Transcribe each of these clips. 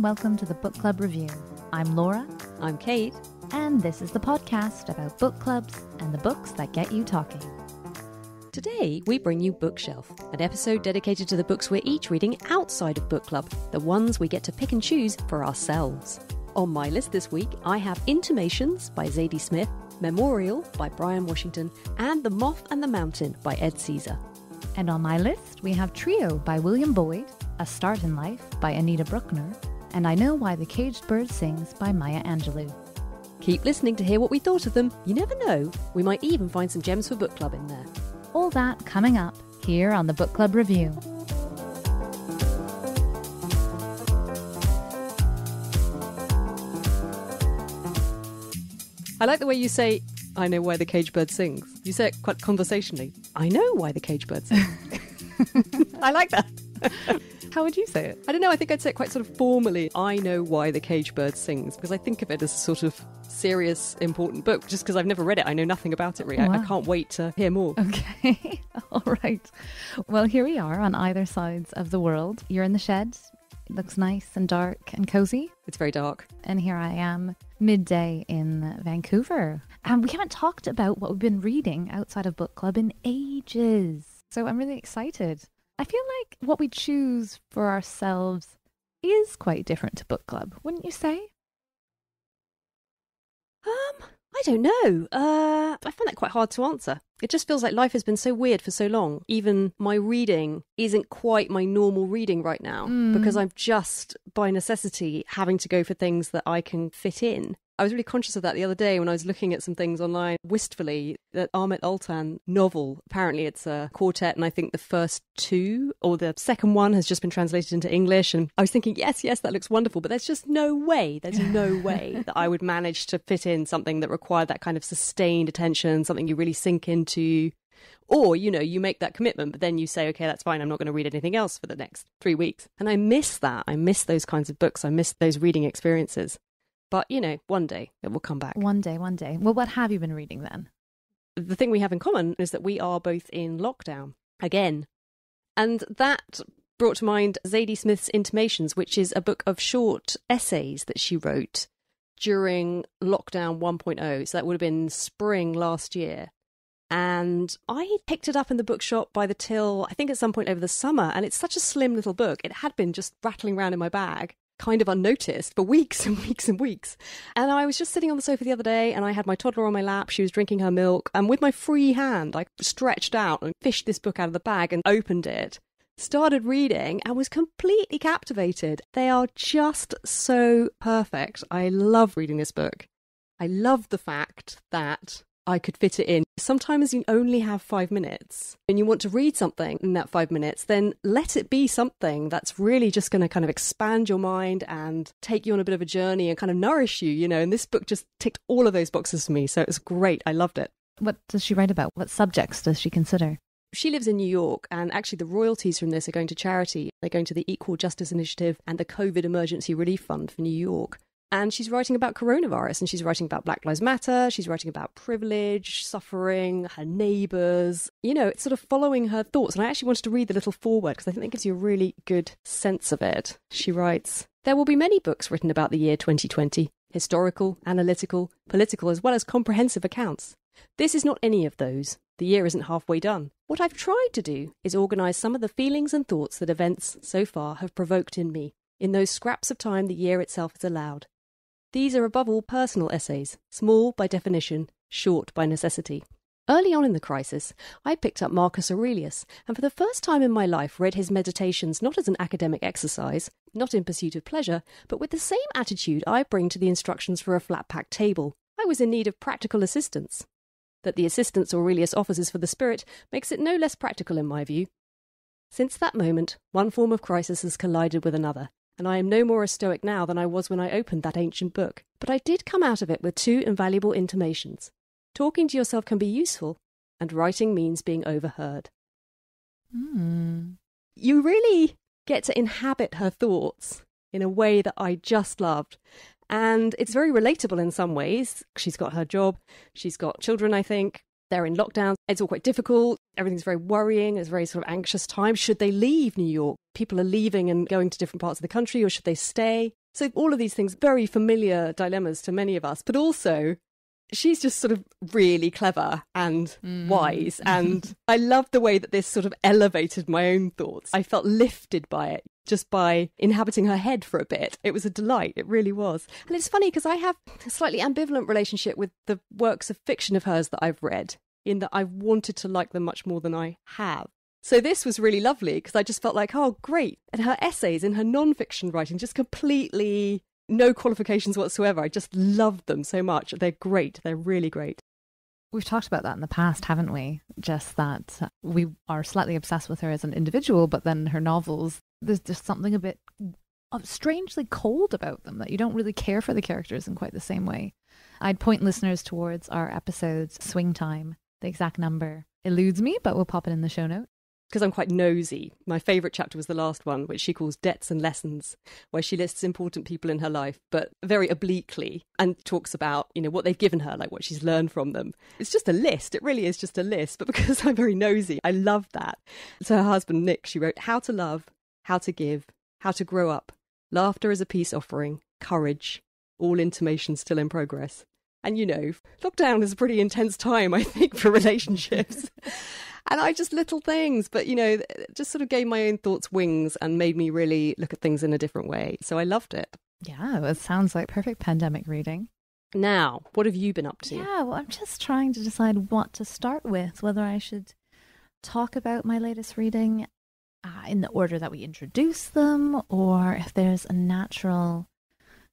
welcome to the Book Club Review. I'm Laura. I'm Kate. And this is the podcast about book clubs and the books that get you talking. Today, we bring you Bookshelf, an episode dedicated to the books we're each reading outside of book club, the ones we get to pick and choose for ourselves. On my list this week, I have Intimations by Zadie Smith, Memorial by Bryan Washington, and The Moth and the Mountain by Ed Caesar. And on my list, we have Trio by William Boyd, A Start in Life by Anita Brookner, and I Know Why the Caged Bird Sings by Maya Angelou. Keep listening to hear what we thought of them. You never know, we might even find some gems for book club in there. All that coming up here on the Book Club Review. I like the way you say, I know why the caged bird sings. You say it quite conversationally. I know why the caged bird sings. I like that. How would you say it? I don't know, I think I'd say it quite sort of formally. I know why the caged bird sings, because I think of it as a sort of serious, important book. Just because I've never read it, I know nothing about it really. Wow. I can't wait to hear more. Okay, all right. Well, here we are on either sides of the world. You're in the shed. It looks nice and dark and cozy. It's very dark. And here I am, midday in Vancouver. And we haven't talked about what we've been reading outside of book club in ages. So I'm really excited. I feel like what we choose for ourselves is quite different to book club, wouldn't you say? I don't know. I find that quite hard to answer. It just feels like life has been so weird for so long. Even my reading isn't quite my normal reading right now because I'm just, by necessity, having to go for things that I can fit in. I was really conscious of that the other day when I was looking at some things online, wistfully, that Ahmet Altan novel. Apparently it's a quartet, and I think the first two, or the second one, has just been translated into English. And I was thinking, yes, that looks wonderful, but there's just no way that I would manage to fit in something that required that kind of sustained attention, something you really sink into. Or, you make that commitment, but then you say, okay, that's fine, I'm not going to read anything else for the next 3 weeks. And I miss that. I miss those kinds of books. I miss those reading experiences. But, one day it will come back. One day. Well, what have you been reading then? The thing we have in common is that we are both in lockdown again. And that brought to mind Zadie Smith's Intimations, which is a book of short essays that she wrote during lockdown 1.0. So that would have been spring last year. And I picked it up in the bookshop by the till, I think at some point over the summer. And it's such a slim little book. It had been just rattling around in my bag, kind of unnoticed for weeks and weeks and weeks. And I was just sitting on the sofa the other day and I had my toddler on my lap. She was drinking her milk. And with my free hand, I stretched out and fished this book out of the bag and opened it, started reading and was completely captivated. They are just so perfect. I love reading this book. I love the fact that I could fit it in. Sometimes you only have 5 minutes and you want to read something in that 5 minutes, then let it be something that's really just going to kind of expand your mind and take you on a bit of a journey and kind of nourish you, and this book just ticked all of those boxes for me. So it was great. I loved it. What does she write about? What subjects does she consider? She lives in New York, and actually the royalties from this are going to charity. They're going to the Equal Justice Initiative and the COVID Emergency Relief Fund for New York. And she's writing about coronavirus, and she's writing about Black Lives Matter. She's writing about privilege, suffering, her neighbours. It's sort of following her thoughts. And I actually wanted to read the little foreword because I think that gives you a really good sense of it. She writes, "There will be many books written about the year 2020, historical, analytical, political, as well as comprehensive accounts. This is not any of those. The year isn't halfway done. What I've tried to do is organise some of the feelings and thoughts that events so far have provoked in me, in those scraps of time the year itself has allowed. These are above all personal essays, small by definition, short by necessity. Early on in the crisis, I picked up Marcus Aurelius, and for the first time in my life read his Meditations not as an academic exercise, not in pursuit of pleasure, but with the same attitude I bring to the instructions for a flat-pack table. I was in need of practical assistance. That the assistance Aurelius offers is for the spirit makes it no less practical in my view. Since that moment, one form of crisis has collided with another, and I am no more a Stoic now than I was when I opened that ancient book. But I did come out of it with 2 invaluable intimations. Talking to yourself can be useful, and writing means being overheard." You really get to inhabit her thoughts in a way that I just loved. And it's very relatable in some ways. She's got her job, she's got children, I think. They're in lockdown. It's all quite difficult. Everything's very worrying. It's a very sort of anxious time. Should they leave New York? People are leaving and going to different parts of the country, or should they stay? So all of these things, very familiar dilemmas to many of us, but also she's just sort of really clever and wise. And I love the way that this sort of elevated my own thoughts. I felt lifted by it just by inhabiting her head for a bit. It was a delight. It really was. And it's funny because I have a slightly ambivalent relationship with the works of fiction of hers that I've read, in that I've wanted to like them much more than I have. So this was really lovely because I just felt like, oh, great. And her essays in her non-fiction writing, just completely no qualifications whatsoever. I just loved them so much. They're great. They're really great. We've talked about that in the past, haven't we? Just that we are slightly obsessed with her as an individual, but then her novels, there's just something a bit strangely cold about them, that you don't really care for the characters in quite the same way. I'd point listeners towards our episode's Swing Time. The exact number eludes me, but we'll pop it in the show notes. Because I'm quite nosy. My favourite chapter was the last one, which she calls Debts and Lessons, where she lists important people in her life, but very obliquely, and talks about, you know, what they've given her, like what she's learned from them. It's just a list. It really is just a list. But because I'm very nosy, I love that. To her husband, Nick, she wrote, how to love, how to give, how to grow up, laughter as a peace offering, courage, all intimations still in progress. And, you know, lockdown is a pretty intense time, I think, for relationships. And I just little things, but, you know, just sort of gave my own thoughts wings and made me really look at things in a different way. So I loved it. Yeah, it sounds like perfect pandemic reading. Now, what have you been up to? Yeah, well, I'm just trying to decide what to start with, whether I should talk about my latest reading in the order that we introduce them, or if there's a natural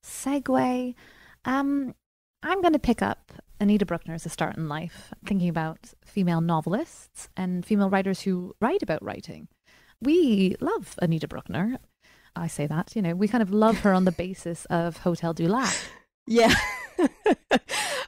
segue. I'm going to pick up Anita Brookner as a start in life, thinking about female novelists and female writers who write about writing. We love Anita Brookner. I say that, you know, we kind of love her on the basis of Hotel du Lac. Yeah.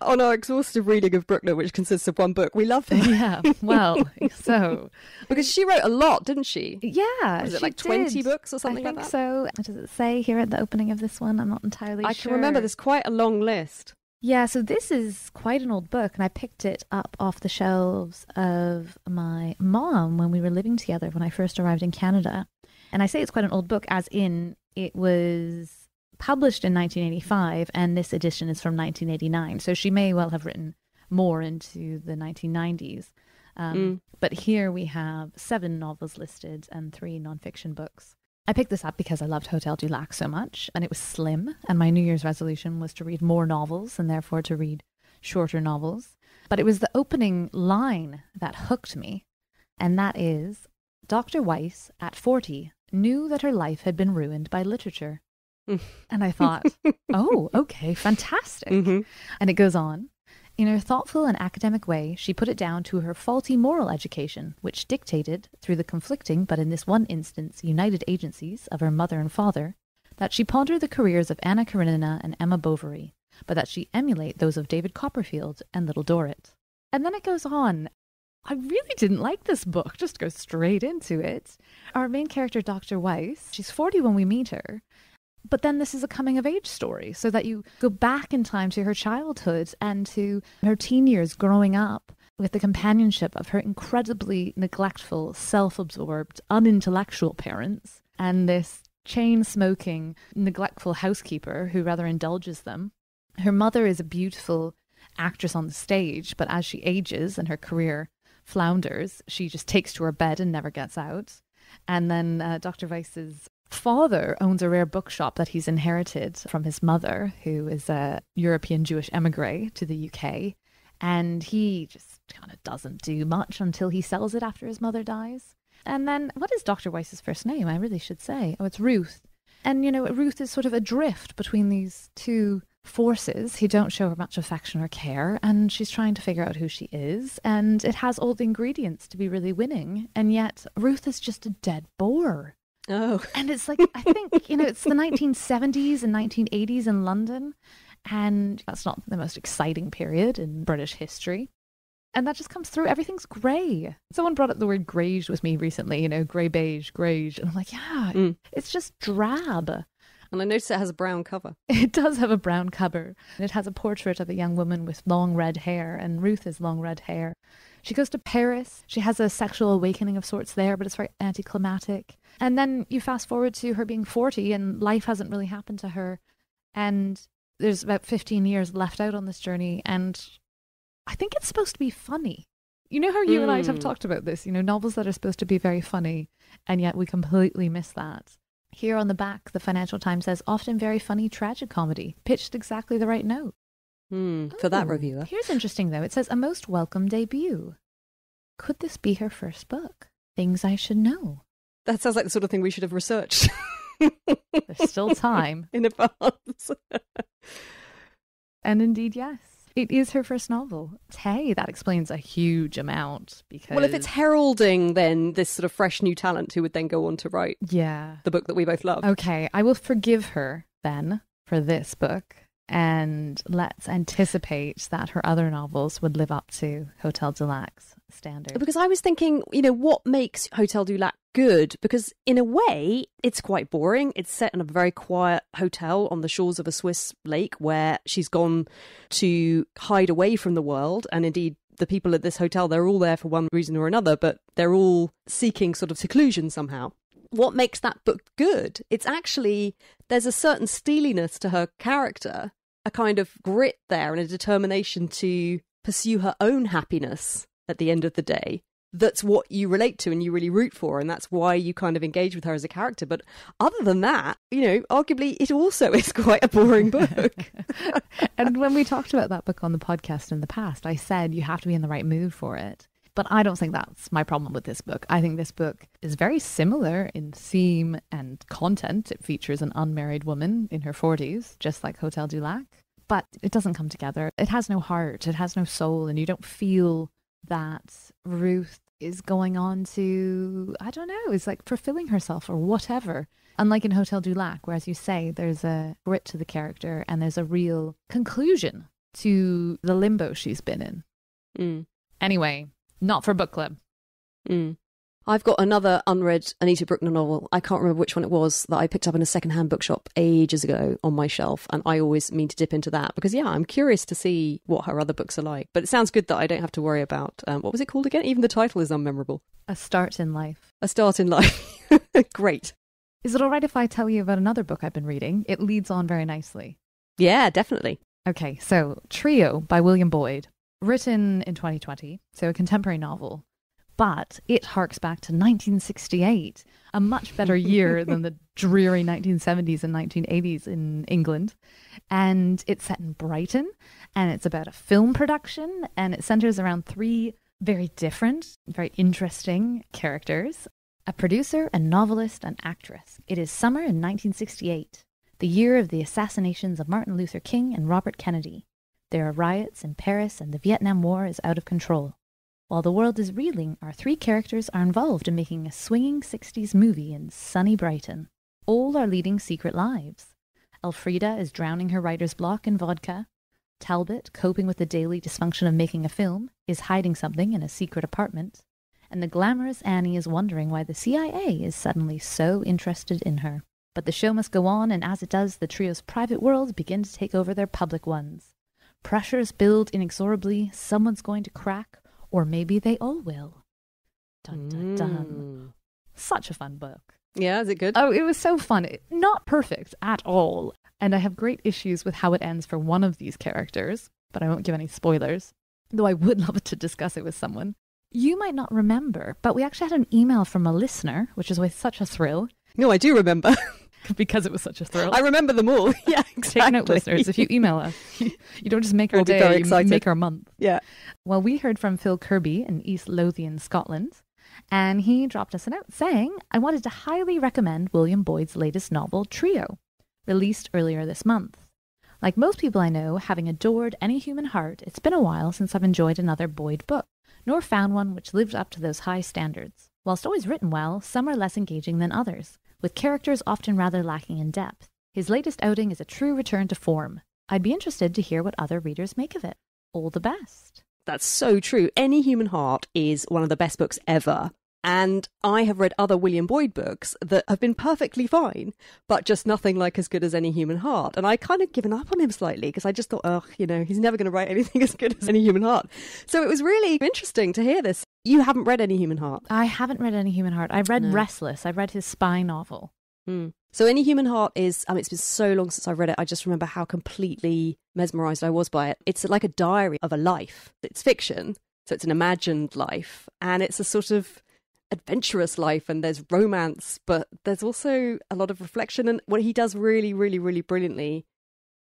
On our exhaustive reading of Brookner, which consists of one book, we love her. Yeah, well, so. Because she wrote a lot, didn't she? Yeah. Was it like 20 books or something like that? I think so. What does it say here at the opening of this one? I'm not entirely sure. I can remember there's quite a long list. Yeah, so this is quite an old book, and I picked it up off the shelves of my mom when we were living together when I first arrived in Canada. And I say it's quite an old book, as in it was published in 1985, and this edition is from 1989. So she may well have written more into the 1990s. But here we have 7 novels listed and 3 nonfiction books. I picked this up because I loved Hotel du Lac so much, and it was slim, and my New Year's resolution was to read more novels and therefore to read shorter novels. But it was the opening line that hooked me, and that is, Dr. Weiss, at 40, knew that her life had been ruined by literature. And I thought, oh, okay, fantastic. And it goes on. In her thoughtful and academic way, she put it down to her faulty moral education, which dictated, through the conflicting but in this one instance united agencies of her mother and father, that she ponder the careers of Anna Karenina and Emma Bovary, but that she emulate those of David Copperfield and Little Dorrit. And then it goes on. I really didn't like this book, just go straight into it. Our main character, Dr. Weiss, she's 40 when we meet her. But then this is a coming-of-age story, so that you go back in time to her childhood and to her teen years growing up with the companionship of her incredibly neglectful, self-absorbed, unintellectual parents and this chain-smoking, neglectful housekeeper who rather indulges them. Her mother is a beautiful actress on the stage, but as she ages and her career flounders, she just takes to her bed and never gets out. And then Dr. Weiss's father owns a rare bookshop that he's inherited from his mother, who is a European Jewish emigre to the UK. And he just kind of doesn't do much until he sells it after his mother dies. And then, what is Dr. Weiss's first name? I really should say. Oh, it's Ruth. And, you know, Ruth is sort of adrift between these two forces who don't show her much affection or care, and she's trying to figure out who she is, and it has all the ingredients to be really winning, and yet Ruth is just a dead bore. Oh. And it's like, I think, you know, it's the 1970s and 1980s in London, and that's not the most exciting period in British history. And that just comes through. Everything's grey. Someone brought up the word greige with me recently, you know, grey beige, greige. And I'm like, yeah, it's just drab. And I noticed it has a brown cover. It does have a brown cover. It has a portrait of a young woman with long red hair, and Ruth has long red hair. She goes to Paris. She has a sexual awakening of sorts there, but it's very anticlimactic. And then you fast forward to her being 40, and life hasn't really happened to her And there's about 15 years left out on this journey. And I think it's supposed to be funny. You know how you and I have talked about this, novels that are supposed to be very funny, and yet we completely miss that. Here on the back, the Financial Times says, often very funny tragic comedy, pitched exactly the right note. For that reviewer. Here's interesting, though. It says, a most welcome debut. Could this be her first book? Things I should know. That sounds like the sort of thing we should have researched. There's still time. In advance. And indeed, yes. It is her first novel. Hey, that explains a huge amount because... Well, if it's heralding then this sort of fresh new talent who would then go on to write the book that we both love. Okay, I will forgive her then for this book, and let's anticipate that her other novels would live up to Hotel du Lac's standard. Because I was thinking, what makes Hotel du Lac good? Because in a way, it's quite boring. It's set in a very quiet hotel on the shores of a Swiss lake where she's gone to hide away from the world. And indeed, the people at this hotel, they're all there for one reason or another, but they're all seeking sort of seclusion somehow. What makes that book good? It's actually, there's a certain steeliness to her character, a kind of grit there and a determination to pursue her own happiness at the end of the day. That's what you relate to and you really root for, and that's why you kind of engage with her as a character. But other than that, arguably it also is quite a boring book. And when we talked about that book on the podcast in the past, I said you have to be in the right mood for it. But I don't think that's my problem with this book. I think this book is very similar in theme and content. It features an unmarried woman in her 40s, just like Hotel du Lac. But it doesn't come together. It has no heart. It has no soul. And you don't feel that Ruth is going on to, I don't know, is like fulfilling herself or whatever. Unlike in Hotel du Lac, where, as you say, there's a grit to the character and there's a real conclusion to the limbo she's been in. Anyway, not for book club. I've got another unread Anita Brookner novel. I can't remember which one it was that I picked up in a secondhand bookshop ages ago on my shelf. And I always mean to dip into that because, I'm curious to see what her other books are like. But it sounds good that I don't have to worry about, what was it called again? Even the title is unmemorable. A Start in Life. A Start in Life. Great. Is it all right if I tell you about another book I've been reading? It leads on very nicely. Yeah, definitely. Okay, so Trio by William Boyd, written in 2020, so a contemporary novel. But it harks back to 1968, a much better year than the dreary 1970s and 1980s in England. And it's set in Brighton, and it's about a film production, and it centers around three very different, very interesting characters: a producer, a novelist, and actress. It is summer in 1968, the year of the assassinations of Martin Luther King and Robert Kennedy. There are riots in Paris, and the Vietnam War is out of control. While the world is reeling, our three characters are involved in making a swinging 60s movie in sunny Brighton. All are leading secret lives. Elfrida is drowning her writer's block in vodka. Talbot, coping with the daily dysfunction of making a film, is hiding something in a secret apartment. And the glamorous Annie is wondering why the CIA is suddenly so interested in her. But the show must go on, and as it does, the trio's private worlds begin to take over their public ones. Pressures build inexorably, someone's going to crack, or maybe they all will. Dun, dun, dun. Such a fun book. Yeah, is it good? Oh, it was so fun. Not perfect at all. And I have great issues with how it ends for one of these characters, but I won't give any spoilers, though I would love to discuss it with someone. You might not remember, but we actually had an email from a listener, which is always such a thrill. No, I do remember. Because it was such a thrill. I remember them all. Yeah, exactly. Take note, listeners. If you email us, you don't just make our day, you make our month. Yeah. Well, we heard from Phil Kirby in East Lothian, Scotland, and he dropped us a note saying, I wanted to highly recommend William Boyd's latest novel, Trio, released earlier this month. Like most people I know, having adored Any Human Heart, it's been a while since I've enjoyed another Boyd book, nor found one which lived up to those high standards. Whilst always written well, some are less engaging than others, with characters often rather lacking in depth. His latest outing is a true return to form. I'd be interested to hear what other readers make of it. All the best. That's so true. Any Human Heart is one of the best books ever. And I have read other William Boyd books that have been perfectly fine, but just nothing like as good as Any Human Heart. And I kind of given up on him slightly because I just thought, he's never going to write anything as good as Any Human Heart. So it was really interesting to hear this. You haven't read Any Human Heart? I haven't read Any Human Heart. I read Restless. I read his spy novel. Mm. So Any Human Heart is, it's been so long since I read it, I just remember how completely mesmerised I was by it. It's like a diary of a life. It's fiction, so it's an imagined life, and it's a sort of adventurous life, and there's romance, but there's also a lot of reflection. And what he does really, really, really brilliantly,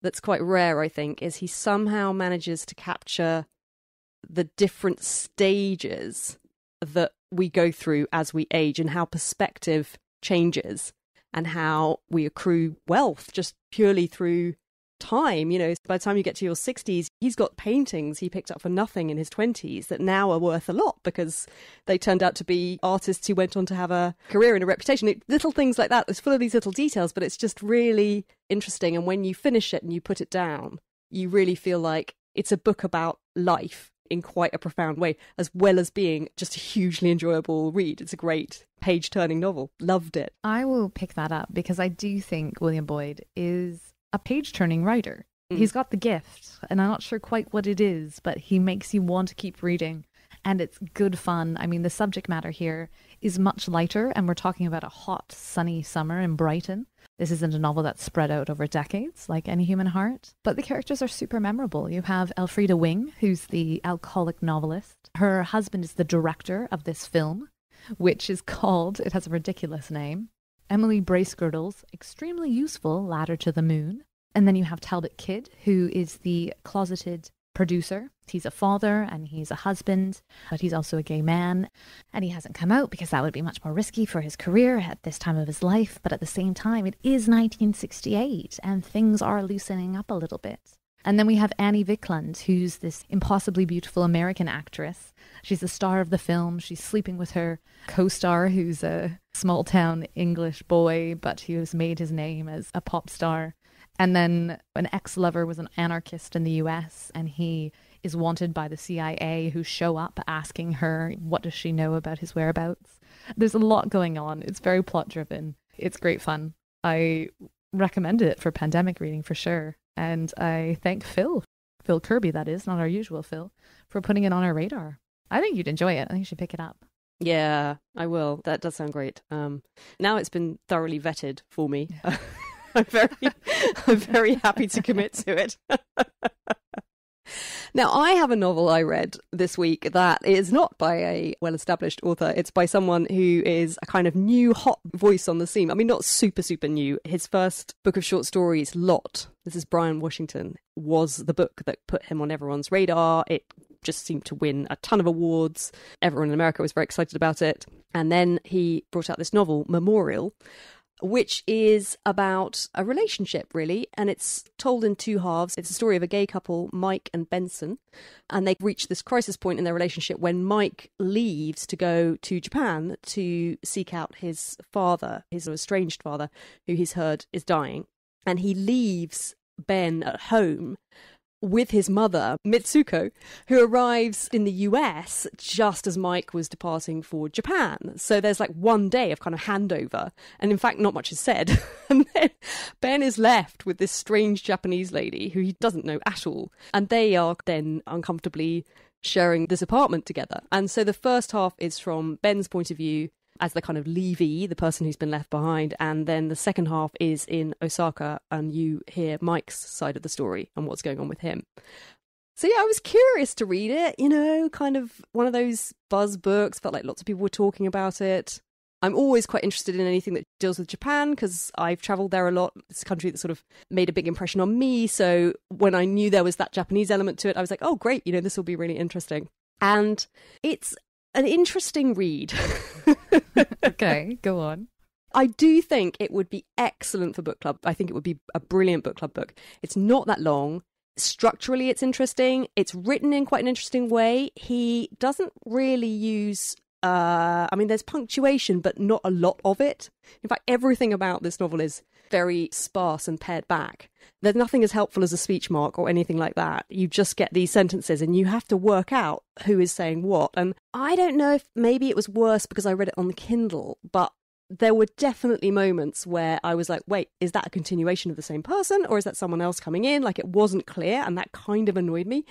that's quite rare, I think, is he somehow manages to capture the different stages that we go through as we age and how perspective changes and how we accrue wealth just purely through time. You know, by the time you get to your 60s, he's got paintings he picked up for nothing in his 20s that now are worth a lot because they turned out to be artists who went on to have a career and a reputation. Little things like that. It's full of these little details, but it's just really interesting. And when you finish it and you put it down, you really feel like it's a book about life in quite a profound way, as well as being just a hugely enjoyable read. It's a great page-turning novel. Loved it. I will pick that up because I do think William Boyd is a page-turning writer. He's got the gift, and I'm not sure quite what it is, but he makes you want to keep reading, and it's good fun. I mean, the subject matter here is much lighter, and we're talking about a hot, sunny summer in Brighton. This isn't a novel that's spread out over decades, like Any Human Heart, but the characters are super memorable. You have Elfrida Wing, who's the alcoholic novelist. Her husband is the director of this film, which is called, it has a ridiculous name, Emily Bracegirdle's Extremely Useful Ladder to the Moon. And then you have Talbot Kidd, who is the closeted producer. He's a father and he's a husband, but he's also a gay man. And he hasn't come out because that would be much more risky for his career at this time of his life. But at the same time, it is 1968 and things are loosening up a little bit. And then we have Annie Vickland, who's this impossibly beautiful American actress. She's the star of the film. She's sleeping with her co-star, who's a small-town English boy, but who has made his name as a pop star. And then an ex-lover was an anarchist in the US, and he is wanted by the CIA, who show up asking her, what does she know about his whereabouts? There's a lot going on. It's very plot-driven. It's great fun. I recommend it for pandemic reading for sure. And I thank Phil Kirby, that is, not our usual Phil, for putting it on our radar. I think you'd enjoy it. I think you should pick it up. Yeah, I will. That does sound great. Now it's been thoroughly vetted for me. I'm very happy to commit to it. Now, I have a novel I read this week that is not by a well-established author. It's by someone who is a kind of new, hot voice on the scene. I mean, not super, super new. His first book of short stories, Lot, this is Bryan Washington, was the book that put him on everyone's radar. It just seemed to win a ton of awards. Everyone in America was very excited about it. And then he brought out this novel, Memorial, which is about a relationship, really, and it's told in two halves. It's a story of a gay couple, Mike and Benson, and they reach this crisis point in their relationship when Mike leaves to go to Japan to seek out his father, his estranged father, who he's heard is dying, and he leaves Ben at home with his mother, Mitsuko, who arrives in the US just as Mike was departing for Japan. So there's like one day of kind of handover. And in fact, not much is said. And then Ben is left with this strange Japanese lady who he doesn't know at all. And they are then uncomfortably sharing this apartment together. And so the first half is from Ben's point of view as the kind of leavee, the person who's been left behind. And then the second half is in Osaka, and you hear Mike's side of the story and what's going on with him. So yeah, I was curious to read it, you know, kind of one of those buzz books, felt like lots of people were talking about it. I'm always quite interested in anything that deals with Japan because I've travelled there a lot. It's a country that sort of made a big impression on me. So when I knew there was that Japanese element to it, I was like, oh, great, you know, this will be really interesting. And it's an interesting read. Okay, go on. I do think it would be excellent for book club. I think it would be a brilliant book club book. It's not that long. Structurally, it's interesting. It's written in quite an interesting way. He doesn't really use... there's punctuation, but not a lot of it. In fact, everything about this novel is very sparse and pared back. There's nothing as helpful as a speech mark or anything like that. You just get these sentences and you have to work out who is saying what. And I don't know if maybe it was worse because I read it on the Kindle, but there were definitely moments where I was like, wait, is that a continuation of the same person or is that someone else coming in? Like it wasn't clear, and that kind of annoyed me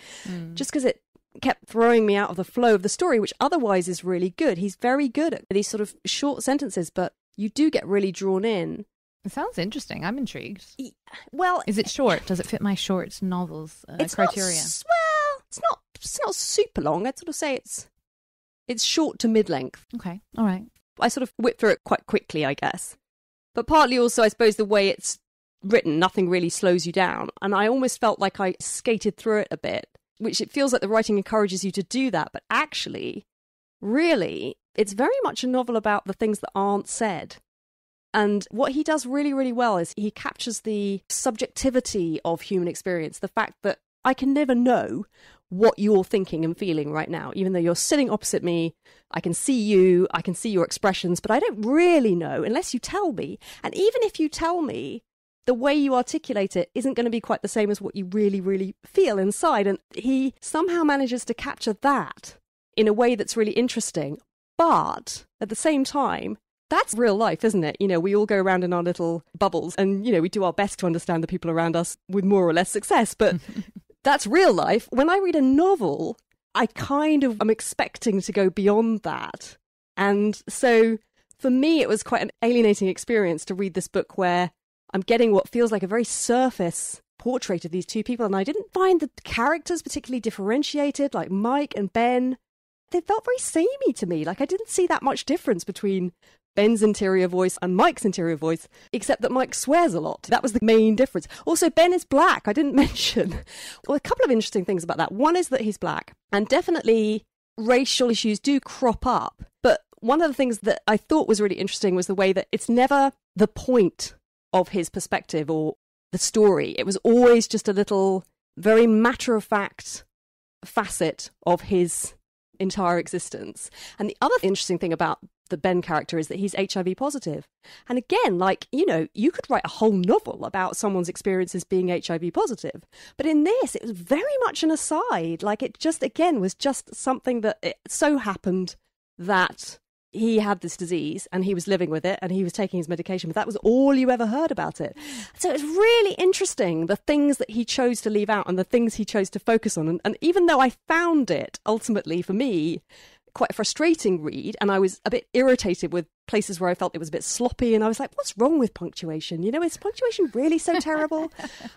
just because it kept throwing me out of the flow of the story, which otherwise is really good. He's very good at these sort of short sentences, but you do get really drawn in. It sounds interesting. I'm intrigued. Well, is it short? Does it fit my short novels criteria? It's not super long. I'd sort of say it's short to mid-length. Okay, all right. I sort of whipped through it quite quickly, I guess. But partly also, I suppose, the way it's written, nothing really slows you down. And I almost felt like I skated through it a bit, which it feels like the writing encourages you to do that. But actually, really, it's very much a novel about the things that aren't said. And what he does really, really well is he captures the subjectivity of human experience, the fact that I can never know what you're thinking and feeling right now. Even though you're sitting opposite me, I can see you, I can see your expressions, but I don't really know unless you tell me. And even if you tell me, the way you articulate it isn't going to be quite the same as what you really, really feel inside. And he somehow manages to capture that in a way that's really interesting. But at the same time, that's real life, isn't it? You know, we all go around in our little bubbles and, you know, we do our best to understand the people around us with more or less success. But that's real life. When I read a novel, I kind of am expecting to go beyond that. And so for me, it was quite an alienating experience to read this book where I'm getting what feels like a very surface portrait of these two people. And I didn't find the characters particularly differentiated, like Mike and Ben. They felt very samey to me. Like I didn't see that much difference between Ben's interior voice and Mike's interior voice, except that Mike swears a lot. That was the main difference. Also, Ben is black. I didn't mention. Well, a couple of interesting things about that. One is that he's black, and definitely racial issues do crop up. But one of the things that I thought was really interesting was the way that it's never the point of his perspective or the story. It was always just a little, very matter-of-fact facet of his entire existence. And the other interesting thing about the Ben character is that he's HIV positive. And again, like, you know, you could write a whole novel about someone's experiences being HIV positive. But in this, it was very much an aside. Like it just, again, was just something that it so happened that he had this disease and he was living with it and he was taking his medication, but that was all you ever heard about it. So it's really interesting, the things that he chose to leave out and the things he chose to focus on. And even though I found it, ultimately, for me, quite a frustrating read, and I was a bit irritated with places where I felt it was a bit sloppy, and I was like, what's wrong with punctuation? You know, is punctuation really so terrible?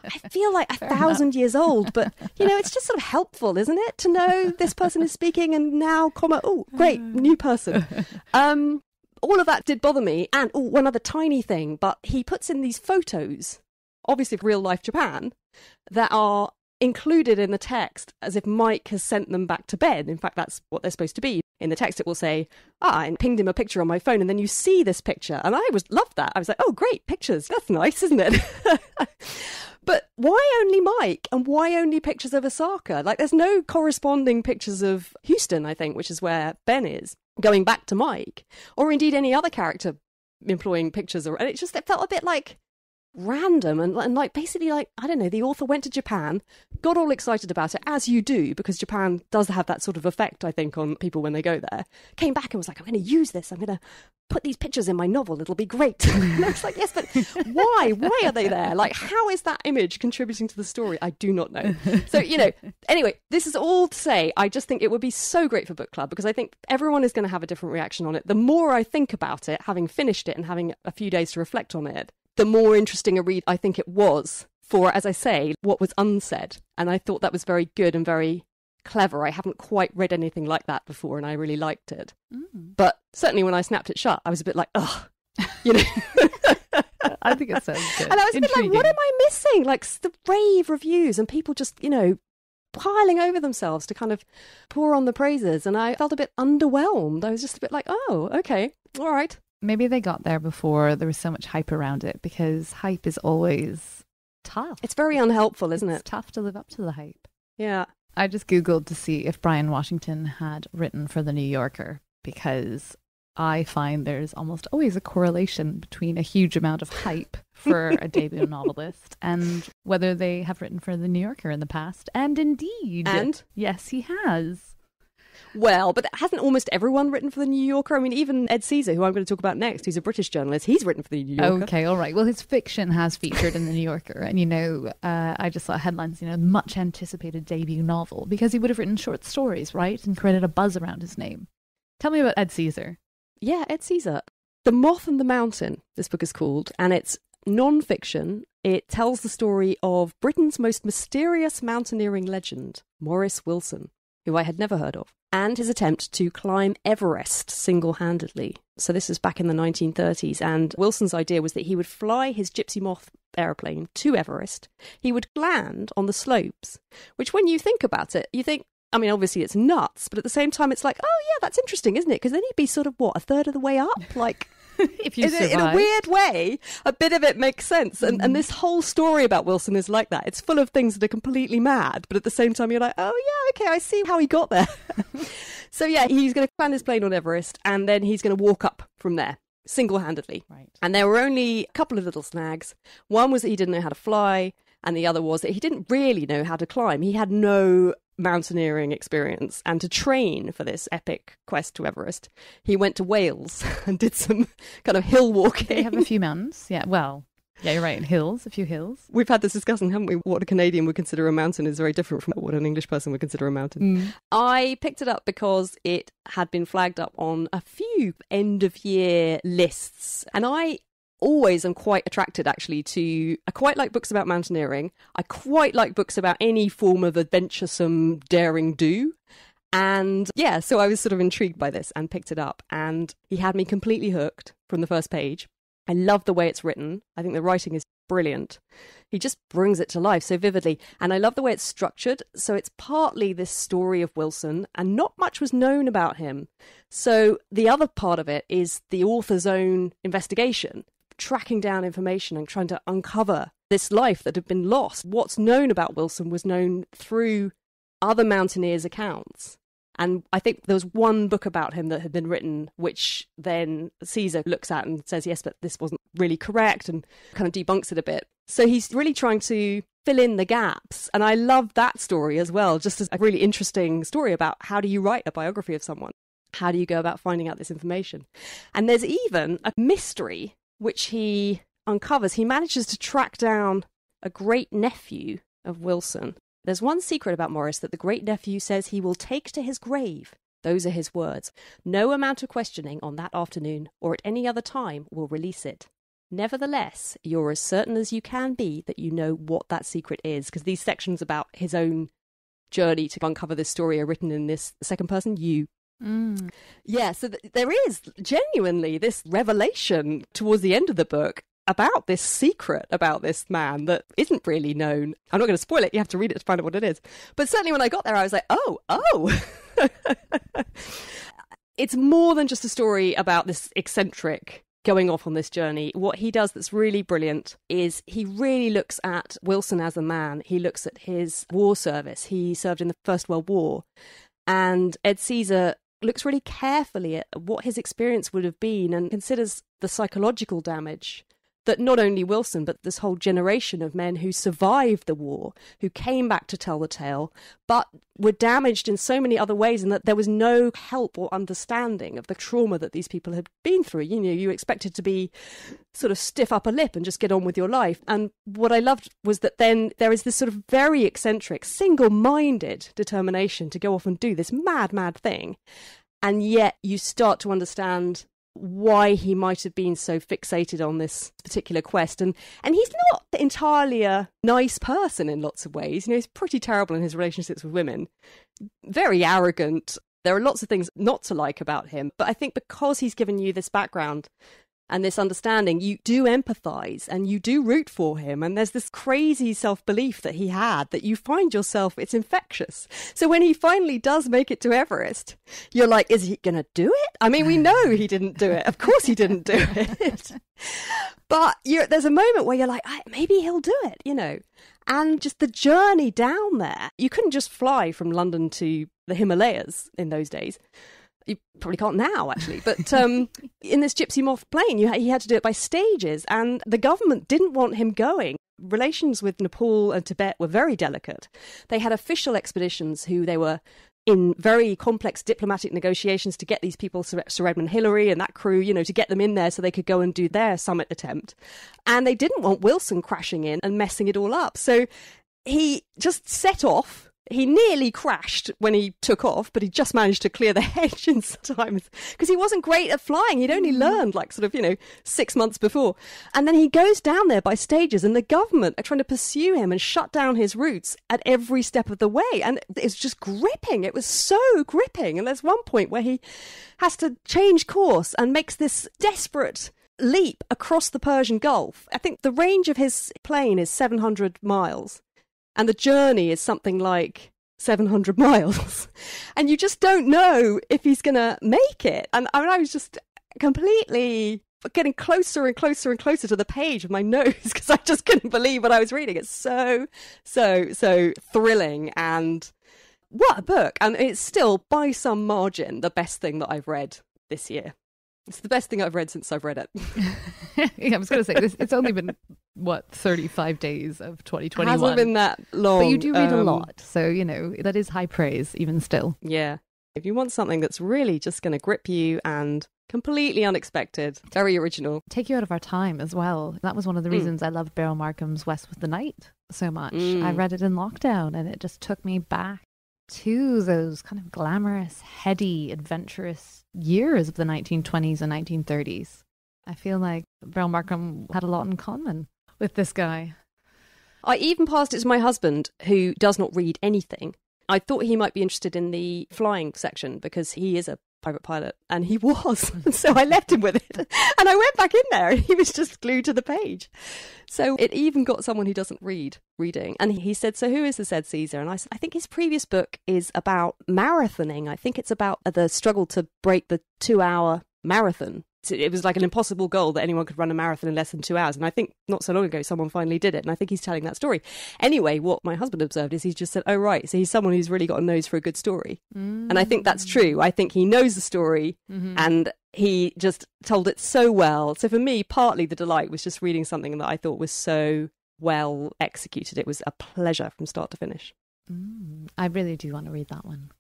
I feel like 1,000 years old, but, you know, it's just sort of helpful, isn't it, to know this person is speaking and now, comma, oh, great, new person. All of that did bother me. And one other tiny thing, but he puts in these photos, obviously of real life Japan, that are included in the text as if Mike has sent them back to Ben. In fact, that's what they're supposed to be. In the text, it will say, I pinged him a picture on my phone, and then you see this picture. And I loved that. I was like, oh, great, pictures. That's nice, isn't it? But why only Mike? And why only pictures of Osaka? Like, there's no corresponding pictures of Houston, I think, which is where Ben is, going back to Mike. Or indeed any other character employing pictures. And it felt a bit like random and like basically like, I don't know, the author went to Japan, got all excited about it, as you do, because Japan does have that sort of effect, I think, on people when they go there, came back and was like, I'm going to use this, I'm going to put these pictures in my novel, it'll be great. And I was like, yes, but why are they there? Like, how is that image contributing to the story? I do not know. So, you know, anyway, this is all to say, I just think it would be so great for book club, because I think everyone is going to have a different reaction on it. The more I think about it, having finished it and having a few days to reflect on it, the more interesting a read I think it was for, as I say, what was unsaid. And I thought that was very good and very clever. I haven't quite read anything like that before, and I really liked it. But certainly when I snapped it shut, I was a bit like, ugh, you know. I think it sounds good. And I was a bit like, what am I missing? Like the rave reviews and people just, you know, piling over themselves to kind of pour on the praises. And I felt a bit underwhelmed. I was just a bit like, oh, okay, all right. Maybe they got there before there was so much hype around it, because hype is always tough. It's very unhelpful, isn't it? It's tough to live up to the hype. Yeah. I just Googled to see if Bryan Washington had written for The New Yorker, because I find there's almost always a correlation between a huge amount of hype for a debut novelist and whether they have written for The New Yorker in the past. And indeed. And? Yes, he has. Well, but hasn't almost everyone written for The New Yorker? I mean, even Ed Caesar, who I'm going to talk about next, who's a British journalist, he's written for The New Yorker. Okay, all right. Well, his fiction has featured in The New Yorker. And, you know, I just saw headlines, you know, much anticipated debut novel, because he would have written short stories, right? And created a buzz around his name. Tell me about Ed Caesar. Yeah, Ed Caesar. The Moth and the Mountain, this book is called, and it's non-fiction. It tells the story of Britain's most mysterious mountaineering legend, Maurice Wilson, who I had never heard of, and his attempt to climb Everest single-handedly. So this is back in the 1930s, and Wilson's idea was that he would fly his Gypsy Moth aeroplane to Everest. He would land on the slopes, which when you think about it, you think, I mean, obviously it's nuts, but at the same time it's like, oh yeah, that's interesting, isn't it? Because then he'd be sort of, what, a third of the way up? Like... If you survive. In a weird way, a bit of it makes sense. And this whole story about Wilson is like that. It's full of things that are completely mad, but at the same time you're like, oh yeah, okay, I see how he got there. So yeah, he's going to land his plane on Everest and then he's going to walk up from there single-handedly. Right. And there were only a couple of little snags. One was that he didn't know how to fly, and the other was that he didn't really know how to climb. He had no mountaineering experience, and to train for this epic quest to Everest, he went to Wales and did some kind of hill walking. They have a few mountains. Yeah, well, yeah, you're right. Hills, a few hills. We've had this discussion, haven't we? What a Canadian would consider a mountain is very different from what an English person would consider a mountain. I picked it up because it had been flagged up on a few end-of-year lists, and I always am quite attracted actually to, I quite like books about mountaineering. I quite like books about any form of adventuresome daring do. And yeah, so I was sort of intrigued by this and picked it up, and he had me completely hooked from the first page. I love the way it's written. I think the writing is brilliant. He just brings it to life so vividly. And I love the way it's structured. So it's partly this story of Wilson, and not much was known about him. So the other part of it is the author's own investigation, tracking down information and trying to uncover this life that had been lost. What's known about Wilson was known through other mountaineers' accounts. And I think there was one book about him that had been written, which then Caesar looks at and says, yes, but this wasn't really correct, and kind of debunks it a bit. So he's really trying to fill in the gaps. And I love that story as well, just as a really interesting story about how do you write a biography of someone? How do you go about finding out this information? And there's even a mystery which he uncovers. He manages to track down a great-nephew of Wilson. There's one secret about Maurice that the great-nephew says he will take to his grave. Those are his words. No amount of questioning on that afternoon or at any other time will release it. Nevertheless, you're as certain as you can be that you know what that secret is, because these sections about his own journey to uncover this story are written in this second person, you. Yeah, so there is genuinely this revelation towards the end of the book about this secret about this man that isn't really known. I'm not going to spoil it. You have to read it to find out what it is. But certainly when I got there, I was like, oh. It's more than just a story about this eccentric going off on this journey. What he does that's really brilliant is he really looks at Wilson as a man. He looks at his war service. He served in the First World War. And Ed Caesar looks really carefully at what his experience would have been and considers the psychological damage that not only Wilson, but this whole generation of men who survived the war, who came back to tell the tale, but were damaged in so many other ways, and that there was no help or understanding of the trauma that these people had been through. You know, you expected to be sort of stiff upper lip and just get on with your life. And what I loved was that then there is this sort of very eccentric, single-minded determination to go off and do this mad thing. And yet you start to understand why he might have been so fixated on this particular quest. And he's not entirely a nice person in lots of ways. You know, he's pretty terrible in his relationships with women, very arrogant. There are lots of things not to like about him. But I think because he's given you this background and this understanding, you do empathise and you do root for him. And there's this crazy self-belief that he had that you find yourself, it's infectious. So when he finally does make it to Everest, you're like, is he going to do it? I mean, we know he didn't do it. Of course he didn't do it. But there's a moment where you're like, maybe he'll do it, you know. And just the journey down there, you couldn't just fly from London to the Himalayas in those days. You probably can't now, actually. But in this Gypsy Moth plane, he had to do it by stages. And the government didn't want him going. Relations with Nepal and Tibet were very delicate. They had official expeditions who they were in very complex diplomatic negotiations to get these people, Sir Edmund Hillary and that crew, you know, to get them in there so they could go and do their summit attempt. And they didn't want Wilson crashing in and messing it all up. So he just set off He nearly crashed when he took off, but he just managed to clear the hedge in time because he wasn't great at flying. He'd only learned 6 months before. And then he goes down there by stages and the government are trying to pursue him and shut down his routes at every step of the way. And it's just gripping. It was so gripping. And there's one point where he has to change course and makes this desperate leap across the Persian Gulf. I think the range of his plane is 700 miles. And the journey is something like 700 miles. And you just don't know if he's going to make it. And I was just completely getting closer and closer and closer to the page with my nose because I just couldn't believe what I was reading. It's so thrilling. And what a book. And it's still, by some margin, the best thing that I've read this year. It's the best thing I've read since I've read it. Yeah, I was going to say, it's only been, 35 days of 2021. It hasn't been that long. But you do read a lot, so, that is high praise, even still. Yeah. If you want something that's really just going to grip you and completely unexpected, very original. Take you out of our time as well. That was one of the reasons I loved Beryl Markham's West with the Night so much. I read it in lockdown, and it just took me back to those kind of glamorous, heady, adventurous years of the 1920s and 1930s. I feel like Beryl Markham had a lot in common with this guy. I even passed it to my husband, who does not read anything. I thought he might be interested in the flying section because he is a private pilot, and he was. So I left him with it. And I went back in there and he was just glued to the page. So it even got someone who doesn't read reading. And he said, so who is the said Caesar? And I said, I think his previous book is about marathoning. I think it's about the struggle to break the 2-hour marathon. It was like an impossible goal that anyone could run a marathon in less than 2 hours. And I think not so long ago, someone finally did it. And I think he's telling that story. Anyway, what my husband observed is he's just said, oh, right. So he's someone who's really got a nose for a good story. And I think that's true. I think he knows the story and he just told it so well. So for me, partly the delight was just reading something that I thought was so well executed. It was a pleasure from start to finish. I really do want to read that one.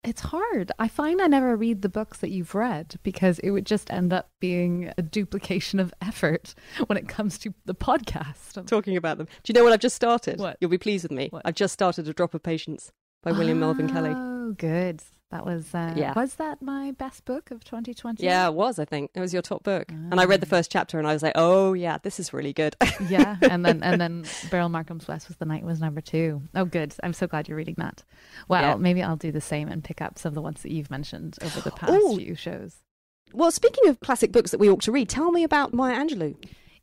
It's hard. I find I never read the books that you've read because it would just end up being a duplication of effort when it comes to the podcast. Talking about them. Do you know what I've just started? What? You'll be pleased with me. What? I've just started A Drop of Patience by William Melvin Kelly. Oh, good. That was, was that my best book of 2020? Yeah, it was, I think. It was your top book. And I read the first chapter and I was like, oh, yeah, this is really good. Yeah, and then Beryl Markham's West with the Night was number 2. Oh, good. I'm so glad you're reading that. Well, maybe I'll do the same and pick up some of the ones that you've mentioned over the past few shows. Well, speaking of classic books that we ought to read, tell me about Maya Angelou.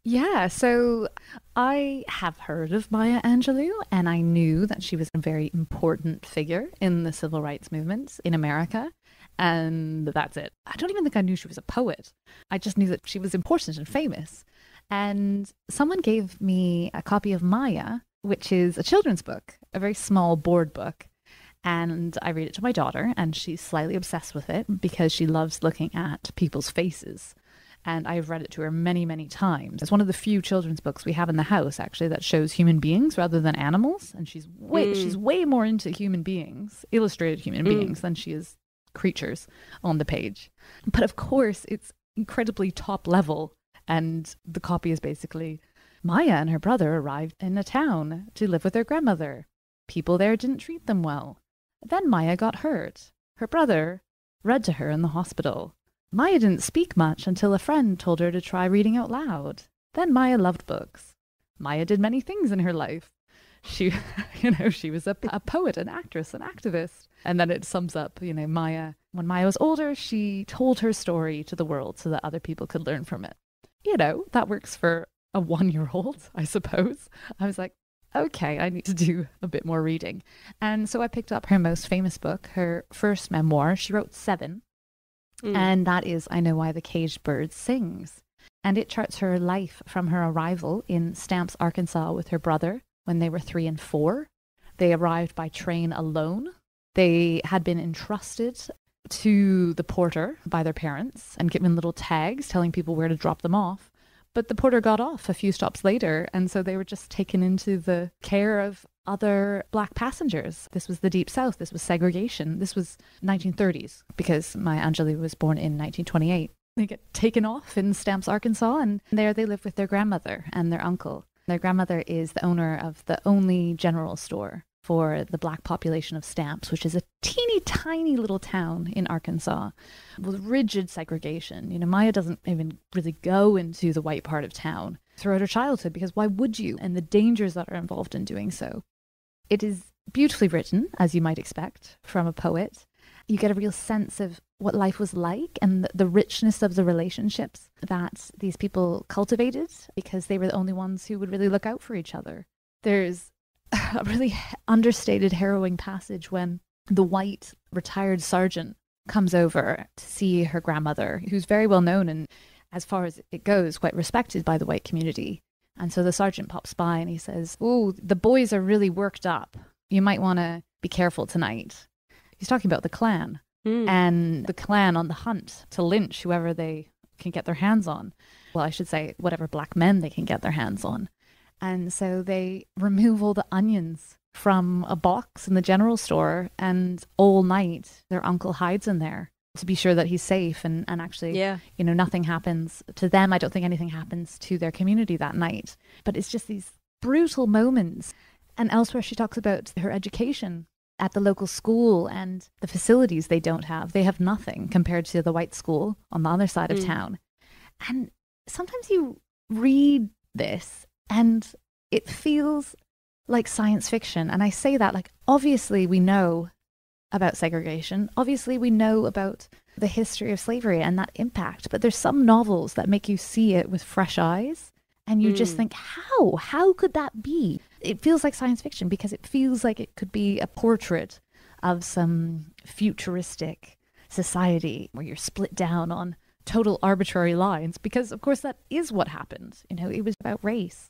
Yeah, so I have heard of Maya Angelou, and I knew that she was a very important figure in the civil rights movement in America, and that's it. I don't even think I knew she was a poet. I just knew that she was important and famous. And someone gave me a copy of Maya, which is a children's book, a very small board book. And I read it to my daughter, and she's slightly obsessed with it because she loves looking at people's faces. And I've read it to her many, many times. It's one of the few children's books we have in the house, actually, that shows human beings rather than animals. And she's way more into human beings, illustrated human beings, than she is creatures on the page. But of course, it's incredibly top level. And the copy is basically, Maya and her brother arrived in a town to live with their grandmother. People there didn't treat them well. Then Maya got hurt. Her brother read to her in the hospital. Maya didn't speak much until a friend told her to try reading out loud. Then Maya loved books. Maya did many things in her life. She, she was a poet, an actress, an activist. And then it sums up, Maya, when Maya was older, she told her story to the world so that other people could learn from it. That works for a 1-year-old, I suppose. I was like, okay, I need to do a bit more reading. And so I picked up her most famous book, her first memoir. She wrote 7. And that is I Know Why the Caged Bird Sings. And it charts her life from her arrival in Stamps, Arkansas with her brother when they were 3 and 4. They arrived by train alone. They had been entrusted to the porter by their parents and given little tags telling people where to drop them off. But the porter got off a few stops later, and so they were just taken into the care of other black passengers. This was the Deep South. This was segregation. This was 1930s, because Maya Angelou was born in 1928. They get taken off in Stamps, Arkansas, and there they live with their grandmother and their uncle. Their grandmother is the owner of the only general store for the Black population of Stamps, which is a teeny tiny little town in Arkansas with rigid segregation. You know, Maya doesn't even really go into the white part of town throughout her childhood, because why would you? And the dangers that are involved in doing so. It is beautifully written, as you might expect from a poet. You get a real sense of what life was like and the richness of the relationships that these people cultivated, because they were the only ones who would really look out for each other. There's a really understated, harrowing passage when the white retired sergeant comes over to see her grandmother, who's very well known and, as far as it goes, quite respected by the white community. And so the sergeant pops by and he says, "Oh, the boys are really worked up. You might want to be careful tonight." He's talking about the Klan and the Klan on the hunt to lynch whoever they can get their hands on. Well, I should say whatever black men they can get their hands on. And so they remove all the onions from a box in the general store, and all night their uncle hides in there to be sure that he's safe, and actually, you know, nothing happens to them. I don't think anything happens to their community that night. But it's just these brutal moments. And elsewhere she talks about her education at the local school and the facilities they don't have. They have nothing compared to the white school on the other side of town. And sometimes you read this and it feels like science fiction. And I say that, like, obviously we know about segregation. Obviously we know about the history of slavery and that impact. But there's some novels that make you see it with fresh eyes. And you just think, how could that be? It feels like science fiction because it feels like it could be a portrait of some futuristic society where you're split down on total arbitrary lines, because of course that is what happened. You know, it was about race.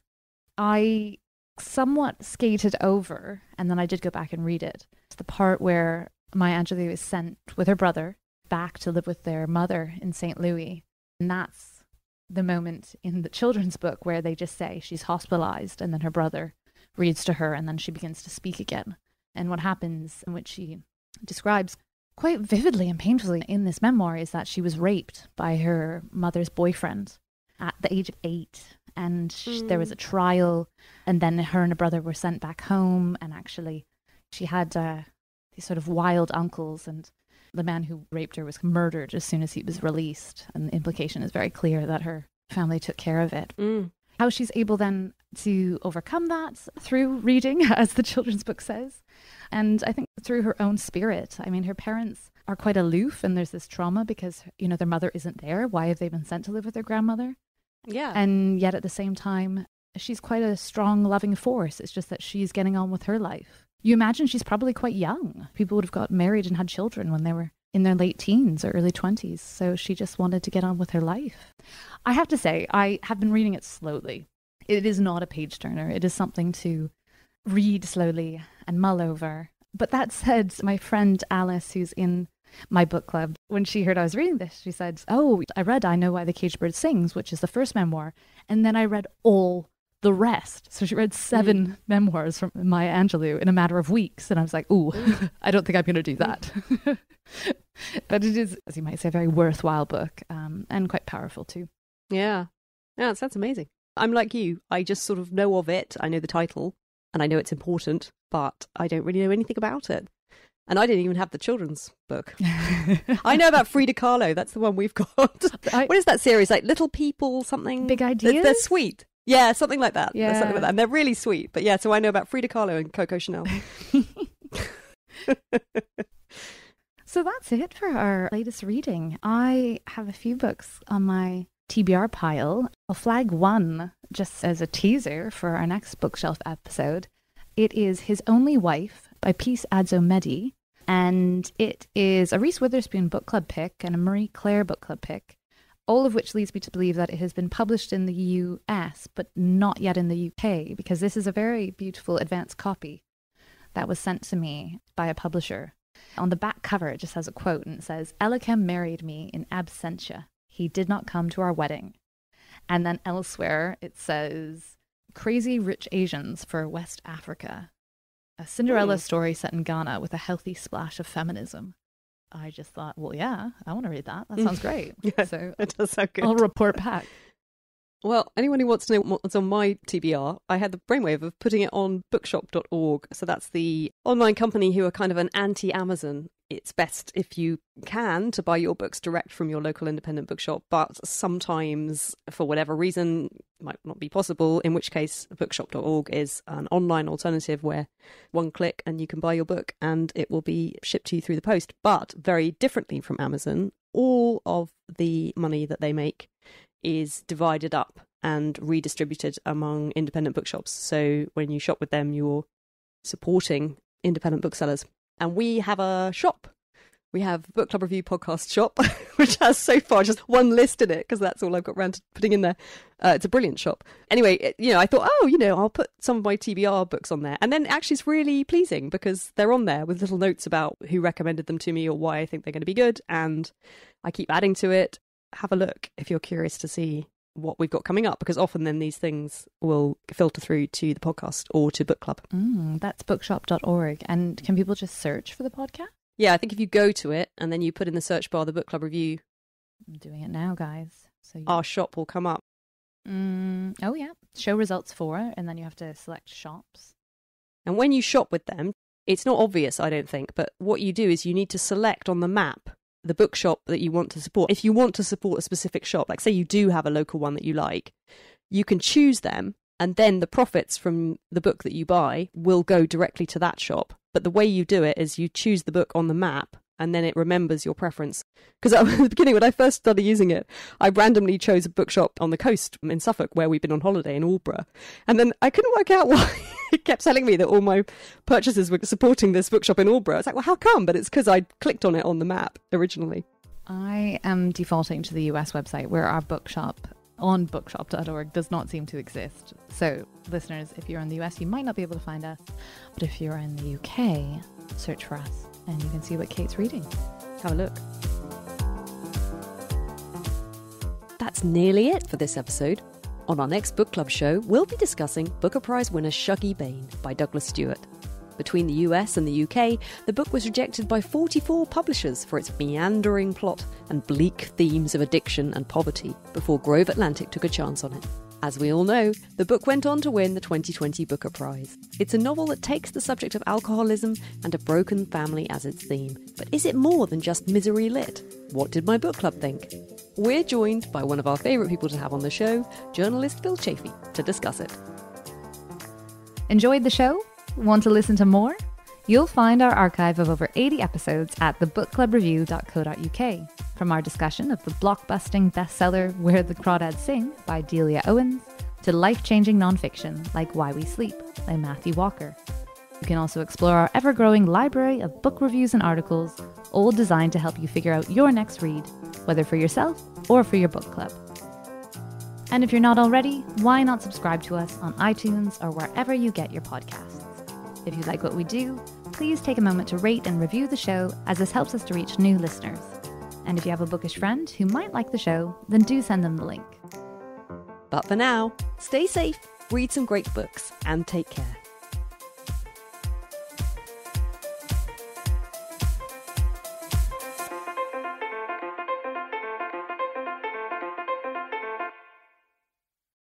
I somewhat skated over, and then I did go back and read it. It's the part where Maya Angelou is sent with her brother back to live with their mother in St. Louis. And that's the moment in the children's book where they just say she's hospitalized, and then her brother reads to her, and then she begins to speak again. And what happens, in which she describes quite vividly and painfully in this memoir, is that she was raped by her mother's boyfriend at the age of 8. And there was a trial, and then her and her brother were sent back home. And actually, she had these sort of wild uncles, and the man who raped her was murdered as soon as he was released. And the implication is very clear that her family took care of it. How she's able then to overcome that through reading, as the children's book says. And I think through her own spirit. I mean, her parents are quite aloof, and there's this trauma because, you know, their mother isn't there. Why have they been sent to live with their grandmother? Yeah. And yet at the same time, she's quite a strong, loving force. It's just that she's getting on with her life. You imagine she's probably quite young. People would have got married and had children when they were in their late teens or early 20s. So she just wanted to get on with her life. I have to say, I have been reading it slowly. It is not a page turner. It is something to read slowly and mull over. But that said, my friend Alice, who's in my book club, when she heard I was reading this, she said, "Oh, I read I Know Why the Caged Bird Sings," which is the first memoir. And then I read all the rest. So she read 7 memoirs from Maya Angelou in a matter of weeks. And I was like, ooh, I don't think I'm going to do that. But it is, as you might say, a very worthwhile book, and quite powerful too. Yeah. Yeah, that's amazing. I'm like you. I just sort of know of it. I know the title and I know it's important, but I don't really know anything about it. And I didn't even have the children's book. I know about Frida Kahlo. That's the one we've got. What is that series? Like Little People, something? Big Ideas? They're sweet. Yeah, something like that. Yeah. Something like that. And they're really sweet. But yeah, so I know about Frida Kahlo and Coco Chanel. So that's it for our latest reading. I have a few books on my TBR pile. I'll flag one just as a teaser for our next bookshelf episode. It is His Only Wife by Peace Adzo Medie. And it is a Reese Witherspoon book club pick and a Marie Claire book club pick. All of which leads me to believe that it has been published in the US, but not yet in the UK, because this is a very beautiful advanced copy that was sent to me by a publisher. On the back cover, it just has a quote, and it says, "Elichem married me in absentia. He did not come to our wedding." And then elsewhere, it says, "Crazy Rich Asians for West Africa. A Cinderella story set in Ghana with a healthy splash of feminism." I just thought, well, yeah, I want to read that. That sounds great. Yeah, so it does sound good. I'll report back. Well, anyone who wants to know what's on my TBR, I had the brainwave of putting it on bookshop.org. So that's the online company who are kind of an anti-Amazon. It's best if you can to buy your books direct from your local independent bookshop, but sometimes for whatever reason it might not be possible, in which case bookshop.org is an online alternative where one click and you can buy your book and it will be shipped to you through the post. But very differently from Amazon, all of the money that they make is divided up and redistributed among independent bookshops. So when you shop with them, you're supporting independent booksellers. And we have a shop. We have Book Club Review Podcast Shop, which has so far just one list in it, because that's all I've got around to putting in there. It's a brilliant shop. Anyway, I thought, I'll put some of my TBR books on there. And then actually it's really pleasing because they're on there with little notes about who recommended them to me or why I think they're going to be good. And I keep adding to it. Have a look if you're curious to see what we've got coming up, because often then these things will filter through to the podcast or to book club. That's bookshop.org. And can people just search for the podcast? Yeah, I think if you go to it and then you put in the search bar the book club review, I'm doing it now, guys. So our shop will come up. Oh yeah, show results for, and then you have to select shops. And when you shop with them, it's not obvious, I don't think, but what you do is you need to select on the map the bookshop that you want to support. If you want to support a specific shop, like say you do have a local one that you like, you can choose them, and then the profits from the book that you buy will go directly to that shop. But the way you do it is you choose the book on the map, and then it remembers your preference. Because at the beginning, when I first started using it, I randomly chose a bookshop on the coast in Suffolk, where we've been on holiday in Aldborough. And then I couldn't work out why it kept telling me that all my purchases were supporting this bookshop in Aldborough. I was like, well, how come? But it's because I clicked on it on the map originally. I am defaulting to the US website, where our bookshop on bookshop.org does not seem to exist. So listeners, if you're in the US, you might not be able to find us. But if you're in the UK, search for us and you can see what Kate's reading. Have a look. That's nearly it for this episode. On our next book club show, we'll be discussing Booker Prize winner Shuggie Bain by Douglas Stewart. Between the US and the UK, the book was rejected by 44 publishers for its meandering plot and bleak themes of addiction and poverty before Grove Atlantic took a chance on it. As we all know, the book went on to win the 2020 Booker Prize. It's a novel that takes the subject of alcoholism and a broken family as its theme. But is it more than just misery lit? What did my book club think? We're joined by one of our favourite people to have on the show, journalist Phil Chafee, to discuss it. Enjoyed the show? Want to listen to more? You'll find our archive of over 80 episodes at thebookclubreview.co.uk. From our discussion of the blockbusting bestseller Where the Crawdads Sing by Delia Owens, to life-changing non-fiction like Why We Sleep by Matthew Walker. You can also explore our ever-growing library of book reviews and articles, all designed to help you figure out your next read, whether for yourself or for your book club. And if you're not already, why not subscribe to us on iTunes or wherever you get your podcasts? If you like what we do, please take a moment to rate and review the show, as this helps us to reach new listeners. And if you have a bookish friend who might like the show, then do send them the link. But for now, stay safe, read some great books, and take care.